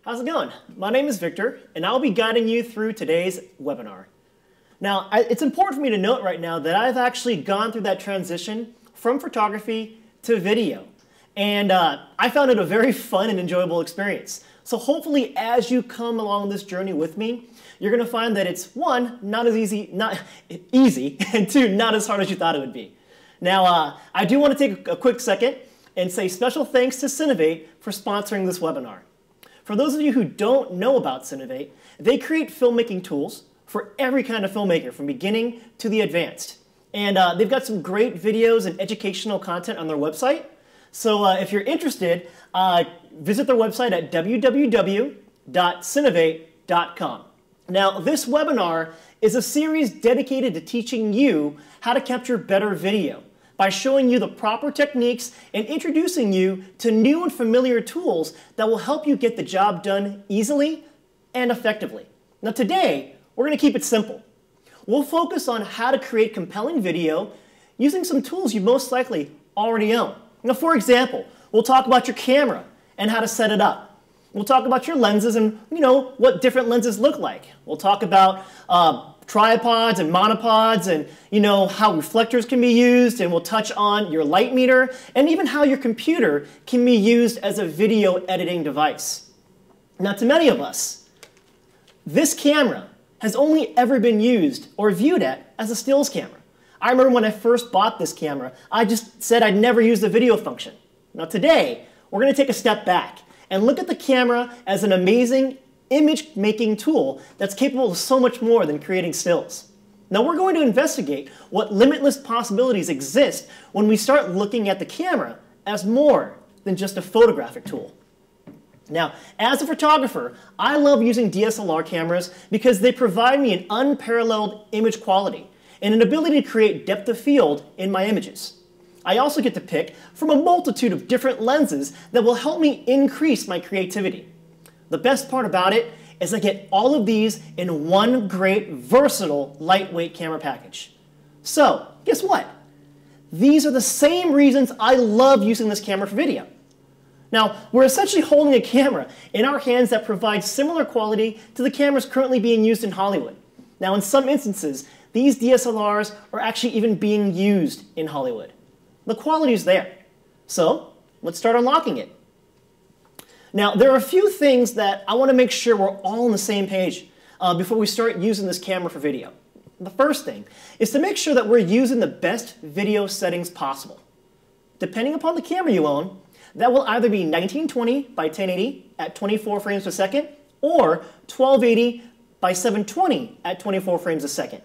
How's it going? My name is Victor, and I'll be guiding you through today's webinar. Now, it's important for me to note right now that I've actually gone through that transition from photography to video, and I found it a very fun and enjoyable experience. So hopefully, as you come along this journey with me, you're going to find that it's one, not easy, and two, not as hard as you thought it would be. Now, I do want to take a quick second and say special thanks to Cinevate for sponsoring this webinar. For those of you who don't know about Cinevate, they create filmmaking tools for every kind of filmmaker, from beginning to the advanced. And they've got some great videos and educational content on their website. So if you're interested, visit their website at www.cinevate.com. Now, this webinar is a series dedicated to teaching you how to capture better video by showing you the proper techniques and introducing you to new and familiar tools that will help you get the job done easily and effectively. Now today, we're going to keep it simple. We'll focus on how to create compelling video using some tools you most likely already own. Now, for example, we'll talk about your camera and how to set it up. We'll talk about your lenses and, what different lenses look like. We'll talk about tripods and monopods and, how reflectors can be used, and we'll touch on your light meter and even how your computer can be used as a video editing device. Now, to many of us, this camera has only ever been used or viewed at as a stills camera. I remember when I first bought this camera, I just said I'd never use the video function. Now today, we're going to take a step back and look at the camera as an amazing image-making tool that's capable of so much more than creating stills. Now we're going to investigate what limitless possibilities exist when we start looking at the camera as more than just a photographic tool. Now, as a photographer, I love using DSLR cameras because they provide me an unparalleled image quality and an ability to create depth of field in my images. I also get to pick from a multitude of different lenses that will help me increase my creativity. The best part about it is I get all of these in one great, versatile, lightweight camera package. So, guess what? These are the same reasons I love using this camera for video. Now, we're essentially holding a camera in our hands that provides similar quality to the cameras currently being used in Hollywood. Now, in some instances, these DSLRs are actually even being used in Hollywood. The quality is there. So, let's start unlocking it. Now, there are a few things that I want to make sure we're all on the same page before we start using this camera for video. The first thing is to make sure that we're using the best video settings possible. Depending upon the camera you own, that will either be 1920 by 1080 at 24 frames per second or 1280 by 720 at 24 frames a second.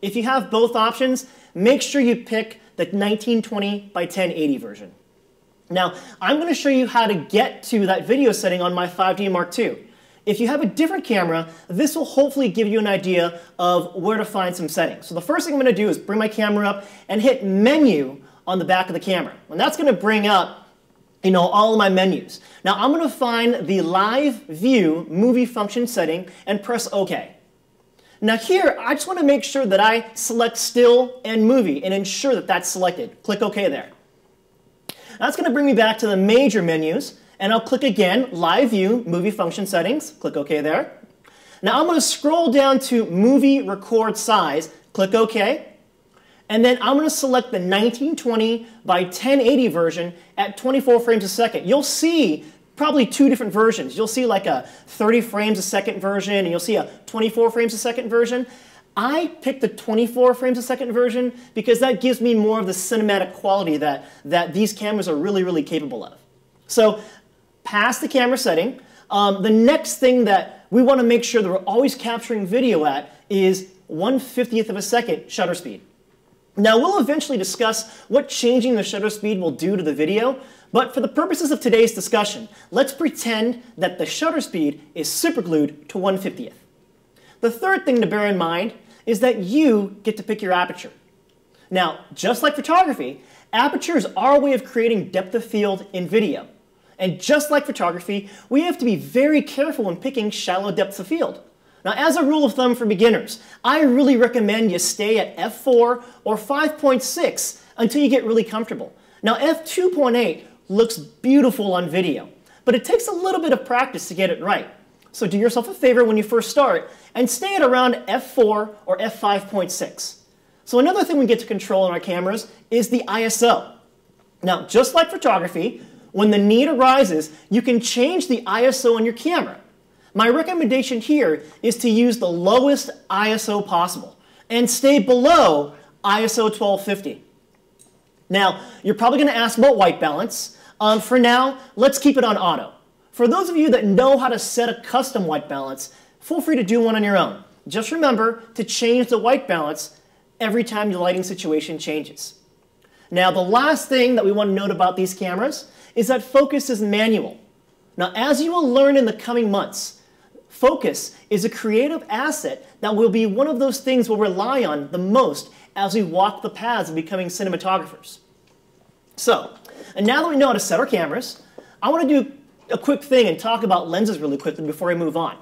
If you have both options, make sure you pick the 1920 by 1080 version. Now, I'm going to show you how to get to that video setting on my 5D Mark II. If you have a different camera, this will hopefully give you an idea of where to find some settings. So the first thing I'm going to do is bring my camera up and hit Menu on the back of the camera. And that's going to bring up all of my menus. Now I'm going to find the Live View movie function setting and press OK. Now here, I just want to make sure that I select still and movie and ensure that that's selected. Click OK there. That's going to bring me back to the major menus, and I'll click again, Live View movie function settings. Click OK there. Now I'm going to scroll down to movie record size. Click OK. And then I'm going to select the 1920 by 1080 version at 24 frames a second. You'll see probably two different versions. You'll see like a 30 frames a second version, and you'll see a 24 frames a second version. I picked the 24 frames a second version because that gives me more of the cinematic quality that these cameras are really, really capable of. So past the camera setting, the next thing that we want to make sure that we're always capturing video at is 1/50th of a second shutter speed. Now, we'll eventually discuss what changing the shutter speed will do to the video, but for the purposes of today's discussion, let's pretend that the shutter speed is superglued to 1/50th. The third thing to bear in mind is that you get to pick your aperture. Now, just like photography, aperture is our way of creating depth of field in video. And just like photography, we have to be very careful when picking shallow depths of field. Now, as a rule of thumb for beginners, I really recommend you stay at f4 or 5.6 until you get really comfortable. Now, f2.8 looks beautiful on video, but it takes a little bit of practice to get it right. So do yourself a favor when you first start and stay at around f4 or f5.6. So another thing we get to control in our cameras is the ISO. Now, just like photography, when the need arises, you can change the ISO on your camera. My recommendation here is to use the lowest ISO possible and stay below ISO 1250. Now, you're probably going to ask about white balance. For now, let's keep it on auto. For those of you that know how to set a custom white balance, feel free to do one on your own. Just remember to change the white balance every time your lighting situation changes. Now, the last thing that we want to note about these cameras is that focus is manual. Now, as you will learn in the coming months, focus is a creative asset that will be one of those things we'll rely on the most as we walk the paths of becoming cinematographers. So, and now that we know how to set our cameras, I want to do a quick thing and talk about lenses really quickly before I move on.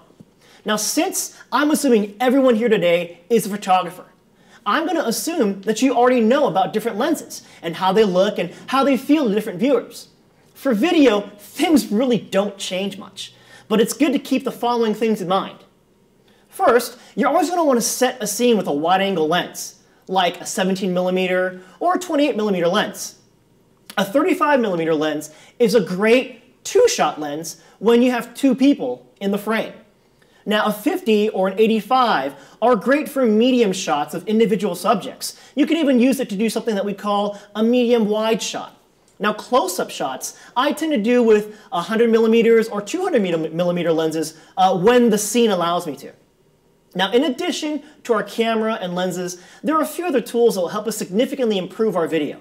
Now, since I'm assuming everyone here today is a photographer, I'm going to assume that you already know about different lenses and how they look and how they feel to different viewers. For video, things really don't change much, but it's good to keep the following things in mind. First, you're always going to want to set a scene with a wide-angle lens, like a 17mm or a 28mm lens. A 35mm lens is a great two-shot lens when you have two people in the frame. Now, a 50 or an 85 are great for medium shots of individual subjects. You can even use it to do something that we call a medium-wide shot. Now, close-up shots, I tend to do with 100mm or 200mm lenses when the scene allows me to. Now, in addition to our camera and lenses, there are a few other tools that will help us significantly improve our video.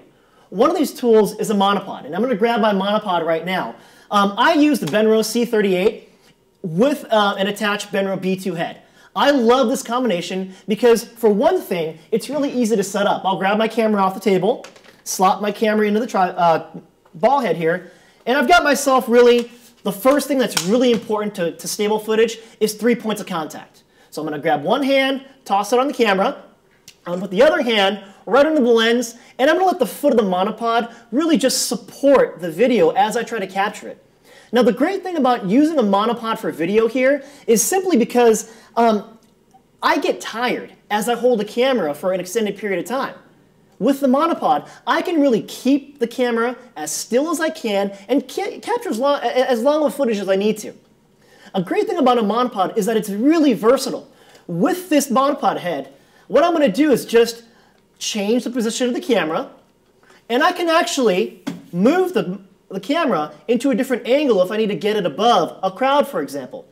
One of these tools is a monopod, and I'm going to grab my monopod right now. I use the Benro C38 with an attached Benro B2 head. I love this combination because, for one thing, it's really easy to set up. I'll grab my camera off the table, slot my camera into the ball head here, and I've got myself really, the first thing that's really important to stable footage is 3 points of contact. So I'm going to grab one hand, toss it on the camera, I'm going to put the other hand right under the lens, and I'm going to let the foot of the monopod really just support the video as I try to capture it. Now, the great thing about using a monopod for video here is simply because I get tired as I hold the camera for an extended period of time. With the monopod, I can really keep the camera as still as I can and capture as long of footage as I need to. A great thing about a monopod is that it's really versatile. With this monopod head, what I'm going to do is just change the position of the camera, and I can actually move the camera into a different angle if I need to get it above a crowd, for example.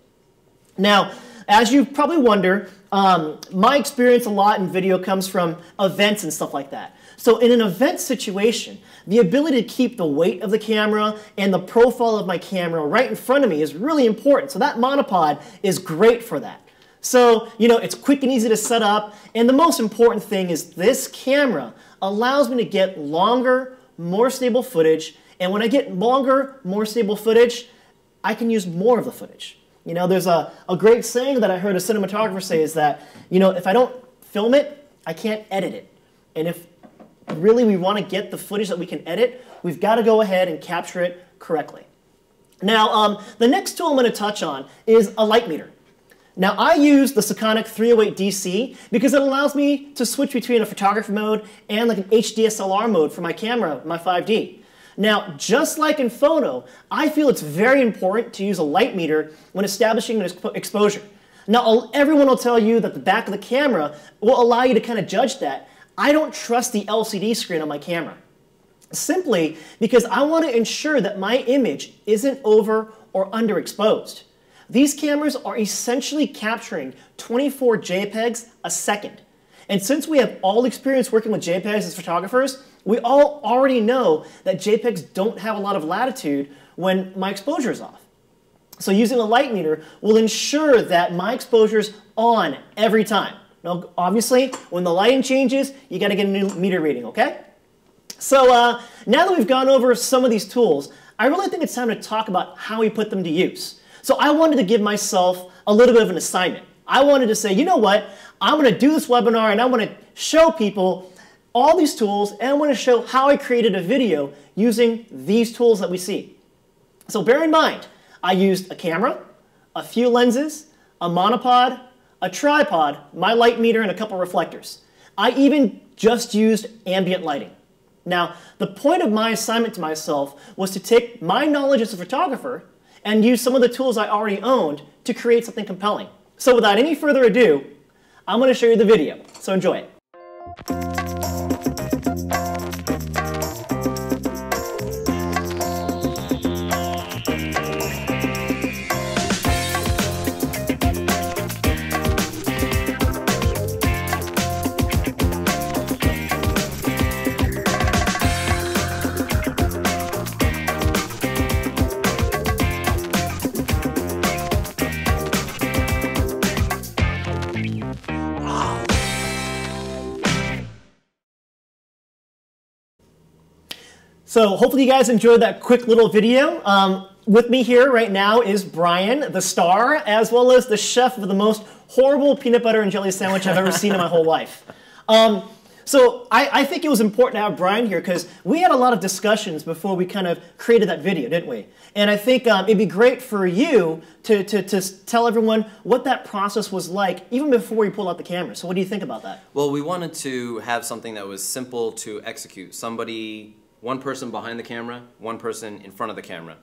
Now, as you probably wonder, my experience a lot in video comes from events and stuff like that. So in an event situation, the ability to keep the weight of the camera and the profile of my camera right in front of me is really important. So that monopod is great for that. So, you know, it's quick and easy to set up, and the most important thing is this camera allows me to get longer, more stable footage, and when I get longer, more stable footage, I can use more of the footage. You know, there's a great saying that I heard a cinematographer say is that, you know, if I don't film it, I can't edit it. And if really we want to get the footage that we can edit, we've got to go ahead and capture it correctly. Now, the next tool I'm going to touch on is a light meter. Now, I use the Sekonic 308 DC because it allows me to switch between a photography mode and like an HDSLR mode for my camera, my 5D. Now, just like in photo, I feel it's very important to use a light meter when establishing an exposure. Now, everyone will tell you that the back of the camera will allow you to kind of judge that. I don't trust the LCD screen on my camera, simply because I want to ensure that my image isn't over or underexposed. These cameras are essentially capturing 24 JPEGs a second. And since we have all experience working with JPEGs as photographers, we all already know that JPEGs don't have a lot of latitude when my exposure is off. So using a light meter will ensure that my exposure is on every time. Now, obviously, when the lighting changes, you got to get a new meter reading, okay? So now that we've gone over some of these tools, I really think it's time to talk about how we put them to use. So I wanted to give myself a little bit of an assignment. I wanted to say, you know what, I'm going to do this webinar and I want to show people all these tools and I want to show how I created a video using these tools that we see. So bear in mind, I used a camera, a few lenses, a monopod, a tripod, my light meter, and a couple reflectors. I even just used ambient lighting. Now, the point of my assignment to myself was to take my knowledge as a photographer and use some of the tools I already owned to create something compelling. So without any further ado, I'm going to show you the video. So enjoy it. So hopefully you guys enjoyed that quick little video. With me here right now is Brian, the star, as well as the chef of the most horrible peanut butter and jelly sandwich I've ever seen in my whole life. So I think it was important to have Brian here because we had a lot of discussions before we kind of created that video, didn't we? And I think it'd be great for you to tell everyone what that process was like even before you pulled out the camera. So what do you think about that? Well, we wanted to have something that was simple to execute. One person behind the camera, one person in front of the camera.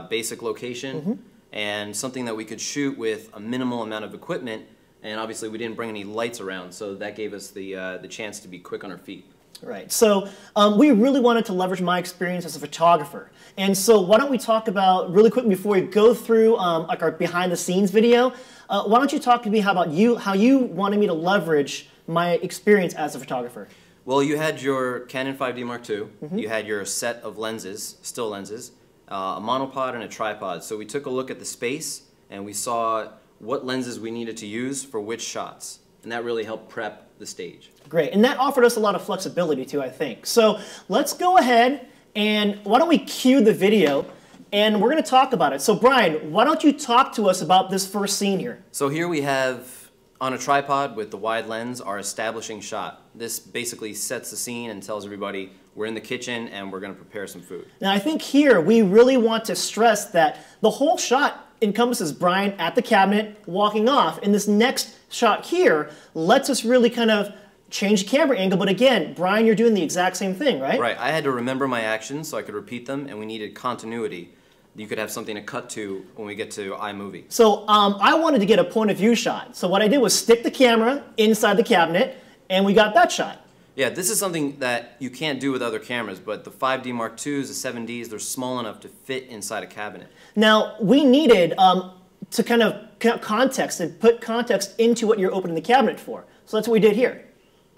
Basic location, and something that we could shoot with a minimal amount of equipment. And obviously we didn't bring any lights around, so that gave us the chance to be quick on our feet. Right. So we really wanted to leverage my experience as a photographer. And so why don't we talk about, really quick before we go through like our behind the scenes video, why don't you talk to me how you wanted me to leverage my experience as a photographer? Well, you had your Canon 5D Mark II, you had your set of lenses, still lenses, a monopod and a tripod. So we took a look at the space and we saw what lenses we needed to use for which shots. And that really helped prep the stage. Great, and that offered us a lot of flexibility too, I think. So let's go ahead and why don't we cue the video and we're going to talk about it. So Brian, why don't you talk to us about this first scene here? So here we have, on a tripod with the wide lens, our establishing shot. This basically sets the scene and tells everybody we're in the kitchen and we're going to prepare some food. Now I think here we really want to stress that the whole shot encompasses Brian at the cabinet walking off, and this next shot here lets us really kind of change the camera angle, but again, Brian, you're doing the exact same thing, right? Right. I had to remember my actions so I could repeat them, and we needed continuity. You could have something to cut to when we get to iMovie. So I wanted to get a point of view shot. So what I did was stick the camera inside the cabinet, and we got that shot. Yeah, this is something that you can't do with other cameras, but the 5D Mark IIs, the 7Ds, they're small enough to fit inside a cabinet. Now, we needed to kind of context and put context into what you're opening the cabinet for. So that's what we did here.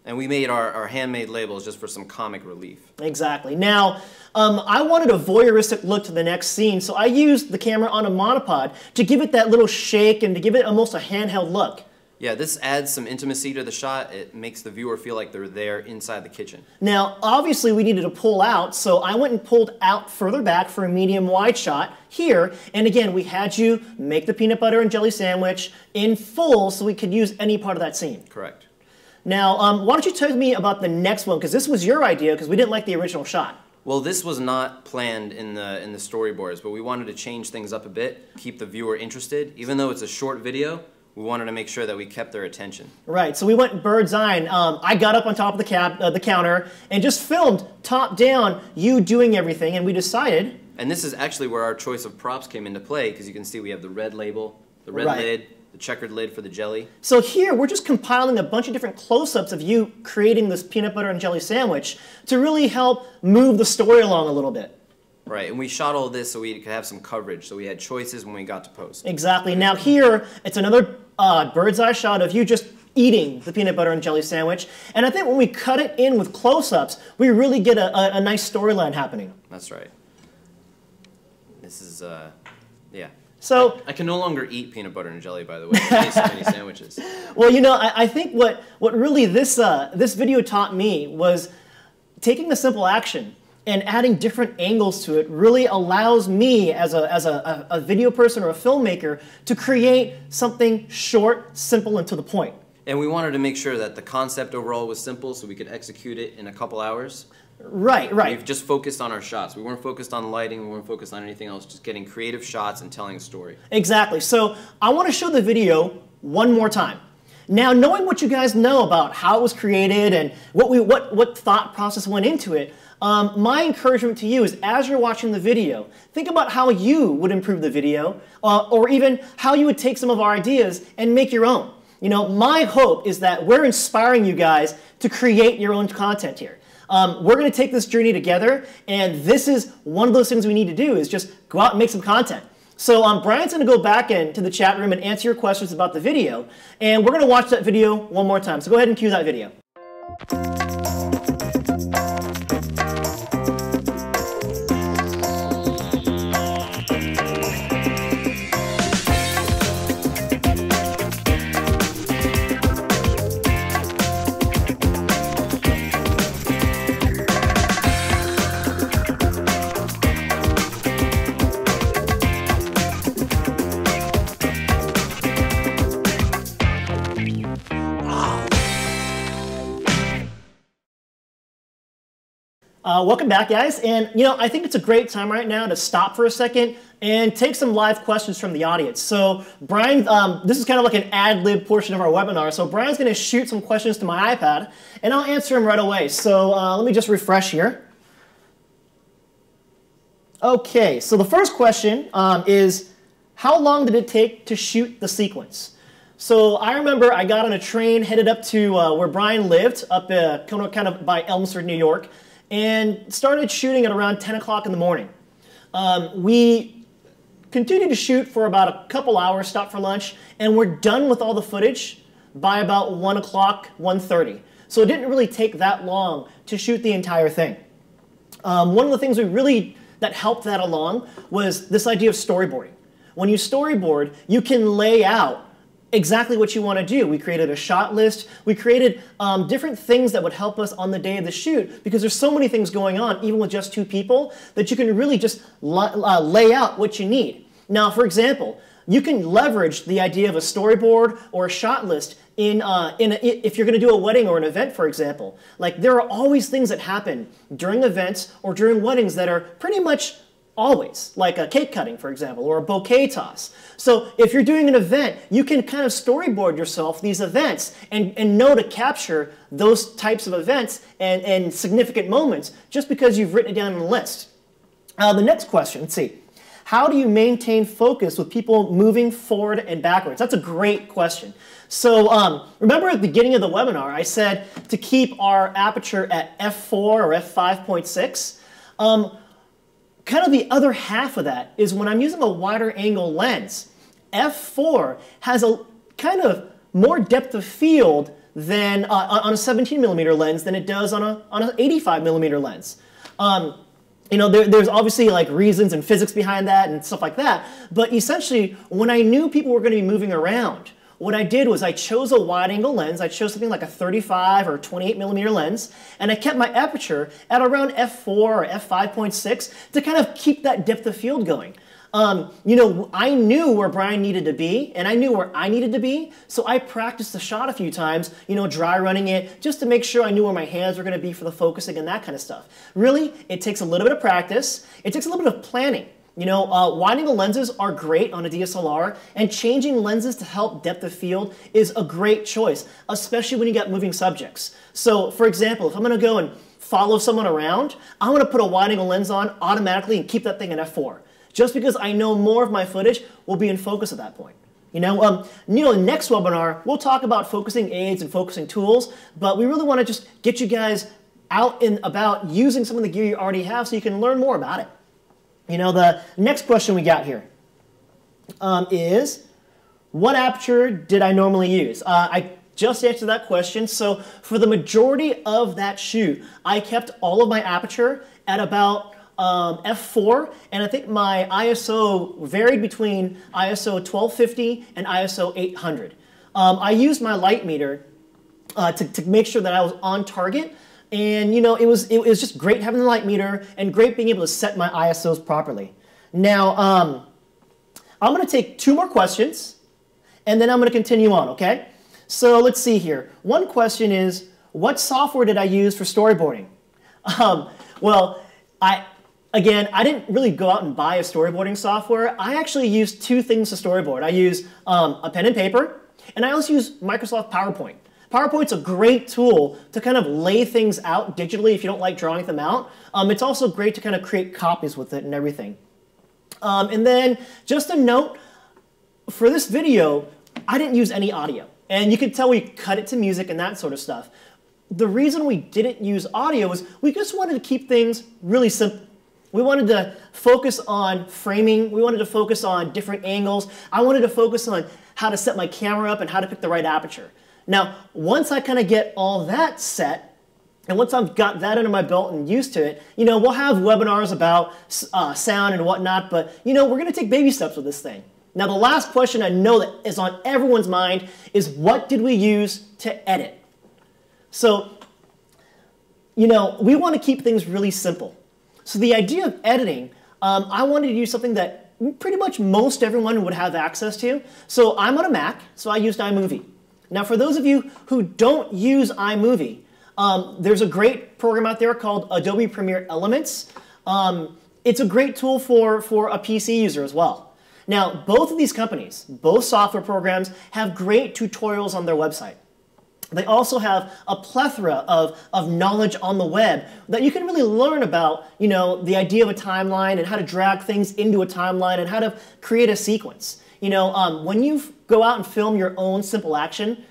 And we made our handmade labels just for some comic relief. Exactly. Now, I wanted a voyeuristic look to the next scene, so I used the camera on a monopod to give it that little shake and to give it almost a handheld look. Yeah, this adds some intimacy to the shot. It makes the viewer feel like they're there inside the kitchen. Now, obviously we needed to pull out, so I went and pulled out further back for a medium wide shot here. And again, we had you make the peanut butter and jelly sandwich in full so we could use any part of that scene. Correct. Now, why don't you tell me about the next one, because this was your idea, because we didn't like the original shot. Well, this was not planned in the storyboards, but we wanted to change things up a bit, keep the viewer interested. Even though it's a short video, we wanted to make sure that we kept their attention. Right, so we went bird's eye. I got up on top of the counter and just filmed top down you doing everything, and we decided... And this is actually where our choice of props came into play, because you can see we have the red label, the red lid, the checkered lid for the jelly. So here we're just compiling a bunch of different close-ups of you creating this peanut butter and jelly sandwich to really help move the story along a little bit. Right, and we shot all this so we could have some coverage, so we had choices when we got to post. Exactly. Now here, it's another bird's eye shot of you just eating the peanut butter and jelly sandwich. And I think when we cut it in with close-ups, we really get a nice storyline happening. That's right. This is, yeah. So I can no longer eat peanut butter and jelly, by the way. I ate so many sandwiches. Well, you know, I think what really this video taught me was taking a simple action and adding different angles to it really allows me as a video person or a filmmaker to create something short, simple, and to the point. And we wanted to make sure that the concept overall was simple so we could execute it in a couple hours. Right, right. We've just focused on our shots. We weren't focused on lighting. We weren't focused on anything else. Just getting creative shots and telling a story. Exactly. So I want to show the video one more time. Now, knowing what you guys know about how it was created and what thought process went into it, my encouragement to you is, as you're watching the video, think about how you would improve the video, or even how you would take some of our ideas and make your own. You know, my hope is that we're inspiring you guys to create your own content here. We're going to take this journey together, and this is one of those things we need to do, is just go out and make some content. So Brian's going to go back into the chat room and answer your questions about the video, and we're going to watch that video one more time. So go ahead and cue that video. Welcome back, guys. And you know, I think it's a great time right now to stop for a second and take some live questions from the audience. So Brian, this is kind of like an ad-lib portion of our webinar. So Brian's going to shoot some questions to my iPad, and I'll answer them right away. So let me just refresh here. Okay, so the first question is, how long did it take to shoot the sequence? So I remember I got on a train, headed up to where Brian lived, up kind of by Elmsford, New York, and started shooting at around 10 o'clock in the morning. We continued to shoot for about a couple hours, stopped for lunch, and we're done with all the footage by about 1 o'clock, 1:30. So it didn't really take that long to shoot the entire thing. One of the things that helped that along was this idea of storyboarding. When you storyboard, you can lay out exactly what you want to do. We created a shot list. We created different things that would help us on the day of the shoot, because there's so many things going on, even with just two people, that you can really just lay out what you need. Now, for example, you can leverage the idea of a storyboard or a shot list if you're going to do a wedding or an event, for example. Like, there are always things that happen during events or during weddings that are pretty much always, like a cake cutting, for example, or a bouquet toss. So if you're doing an event, you can kind of storyboard yourself these events and know to capture those types of events and significant moments just because you've written it down in a list. The next question, let's see. How do you maintain focus with people moving forward and backwards? That's a great question. So remember at the beginning of the webinar, I said to keep our aperture at f4 or f5.6. Kind of the other half of that is when I'm using a wider angle lens, f4 has a kind of more depth of field than on a 17mm lens than it does on an 85mm lens. You know, there's obviously like reasons and physics behind that and stuff like that, but essentially when I knew people were going to be moving around, what I did was I chose a wide angle lens. I chose something like a 35 or 28mm lens, and I kept my aperture at around f4 or f5.6 to kind of keep that depth of field going. You know, I knew where Brian needed to be, and I knew where I needed to be, so I practiced the shot a few times, you know, dry running it, just to make sure I knew where my hands were going to be for the focusing and that kind of stuff. Really, it takes a little bit of practice. It takes a little bit of planning. You know, wide angle lenses are great on a DSLR, and changing lenses to help depth of field is a great choice, especially when you got moving subjects. So, for example, if I'm going to go and follow someone around, I'm going to put a wide angle lens on automatically and keep that thing at f4, just because I know more of my footage will be in focus at that point. You know, next webinar, we'll talk about focusing aids and focusing tools, but we really want to just get you guys out and about using some of the gear you already have so you can learn more about it. You know, the next question we got here is, what aperture did I normally use? I just answered that question. So for the majority of that shoot, I kept all of my aperture at about f4, and I think my ISO varied between ISO 1250 and ISO 800. I used my light meter to make sure that I was on target. And you know, it was just great having the light meter and great being able to set my ISOs properly. Now, I'm going to take two more questions, and then I'm going to continue on, okay? So let's see here. One question is, what software did I use for storyboarding? Well, again, I didn't really go out and buy a storyboarding software. I actually use two things to storyboard. I use a pen and paper, and I also use Microsoft PowerPoint. PowerPoint's a great tool to kind of lay things out digitally if you don't like drawing them out. It's also great to kind of create copies with it and everything. And then just a note, for this video, I didn't use any audio. And you can tell we cut it to music and that sort of stuff. The reason we didn't use audio is we just wanted to keep things really simple. We wanted to focus on framing. We wanted to focus on different angles. I wanted to focus on how to set my camera up and how to pick the right aperture. Now, once I kind of get all that set, and once I've got that under my belt and used to it, we'll have webinars about sound and whatnot, but, we're going to take baby steps with this thing. Now, the last question I know that is on everyone's mind is, what did we use to edit? So, we want to keep things really simple. So the idea of editing, I wanted to use something that pretty much most everyone would have access to. So I'm on a Mac, so I used iMovie. Now, for those of you who don't use iMovie, there's a great program out there called Adobe Premiere Elements. It's a great tool for a PC user as well. Now, both of these companies, both software programs, have great tutorials on their website. They also have a plethora of knowledge on the web that you can really learn about, the idea of a timeline and how to drag things into a timeline and how to create a sequence. When you go out and film your own simple action,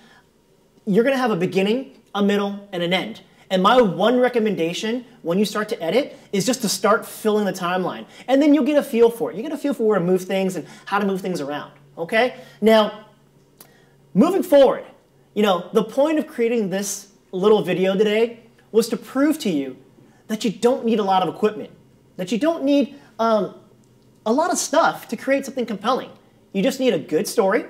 you're going to have a beginning, a middle, and an end. And my one recommendation when you start to edit is just to start filling the timeline. And then you'll get a feel for it. You get a feel for where to move things and how to move things around. Okay? Now, moving forward, the point of creating this little video today was to prove to you that you don't need a lot of equipment, that you don't need a lot of stuff to create something compelling. You just need a good story,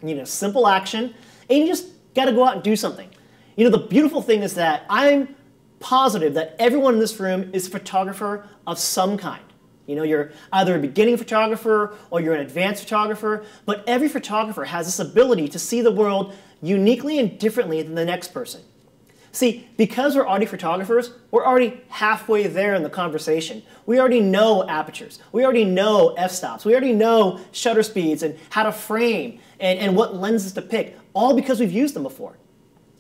you need a simple action, and you just got to go out and do something. The beautiful thing is that I'm positive that everyone in this room is a photographer of some kind. You're either a beginning photographer or you're an advanced photographer, but every photographer has this ability to see the world uniquely and differently than the next person. See, because we're already photographers, we're already halfway there in the conversation. We already know apertures. We already know f-stops. We already know shutter speeds and how to frame and what lenses to pick, all because we've used them before.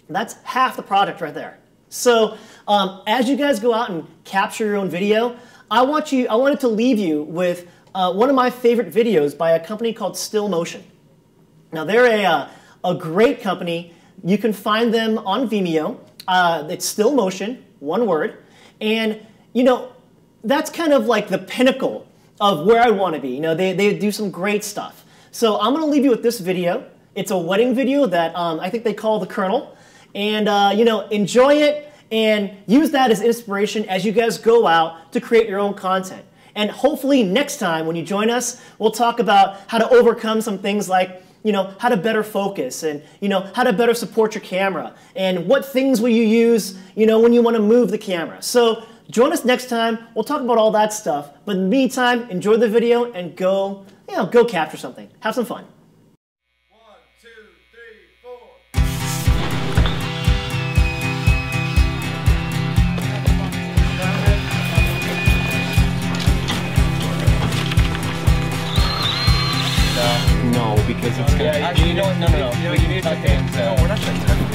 That's half the product right there. So as you guys go out and capture your own video, I wanted to leave you with one of my favorite videos by a company called Still Motion. Now, they're a great company. You can find them on Vimeo. It's Still Motion, one word. And, that's kind of like the pinnacle of where I want to be. They do some great stuff. So I'm going to leave you with this video. It's a wedding video that I think they call The Colonel. And, enjoy it and use that as inspiration as you guys go out to create your own content. And hopefully next time when you join us, we'll talk about how to overcome some things like, how to better focus and, how to better support your camera and what things will you use, when you want to move the camera. So join us next time. We'll talk about all that stuff. But in the meantime, enjoy the video and go capture something. Have some fun. 1, 2, 3, 4. No, because it's gonna. Actually, you know what? No. We can tuck in. No, we're not gonna tuck in.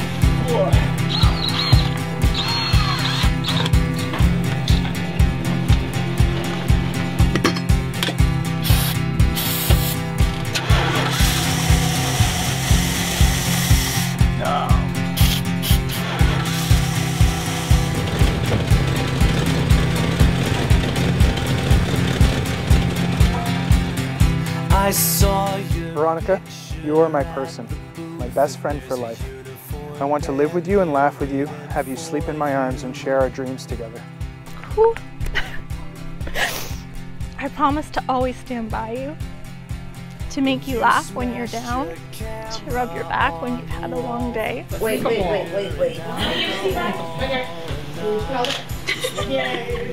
I saw you. Veronica, you are my person, my best friend for life. I want to live with you and laugh with you, have you sleep in my arms and share our dreams together. I promise to always stand by you, to make you laugh when you're down, to rub your back when you've had a long day. Wait.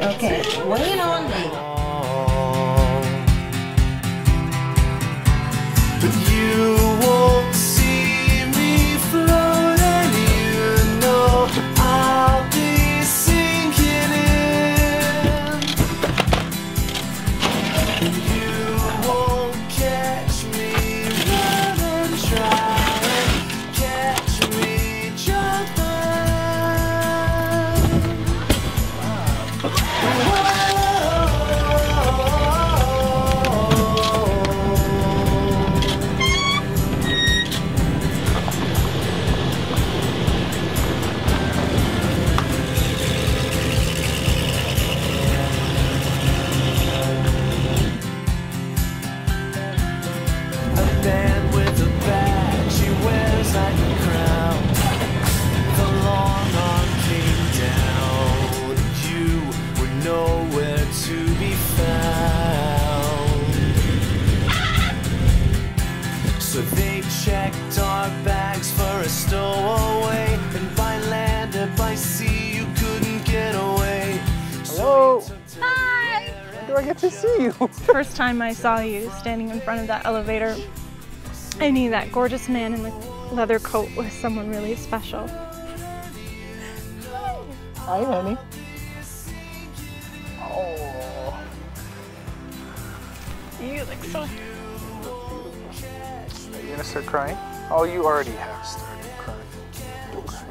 Okay, wait on me. But you won't see me float, and you know I'll be sinking in. won't catch me. Run and try and catch me jumping. A band with a badge she wears like a crown. The long arm came down. You were nowhere to be found. So they checked our bags for a stowaway, and by land and by sea you couldn't get away. Hello. Hi! When do I get to see you? First time I saw you standing in front of that elevator, I knew that gorgeous man in the leather coat was someone really special. Hi, honey. Oh. You look so... Are you gonna start crying? Oh, you already have started crying. Don't cry.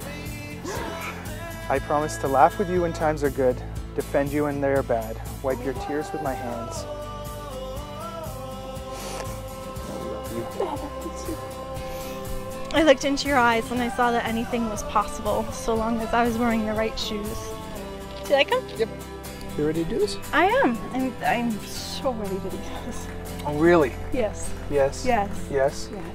I promise to laugh with you when times are good, defend you when they are bad, wipe your tears with my hands. I love you. I looked into your eyes and I saw that anything was possible, so long as I was wearing the right shoes. Do you like them? Yep. You ready to do this? I am. I'm so ready to do this. Oh, really? Yes. Yes. Yes. Yes. Yes.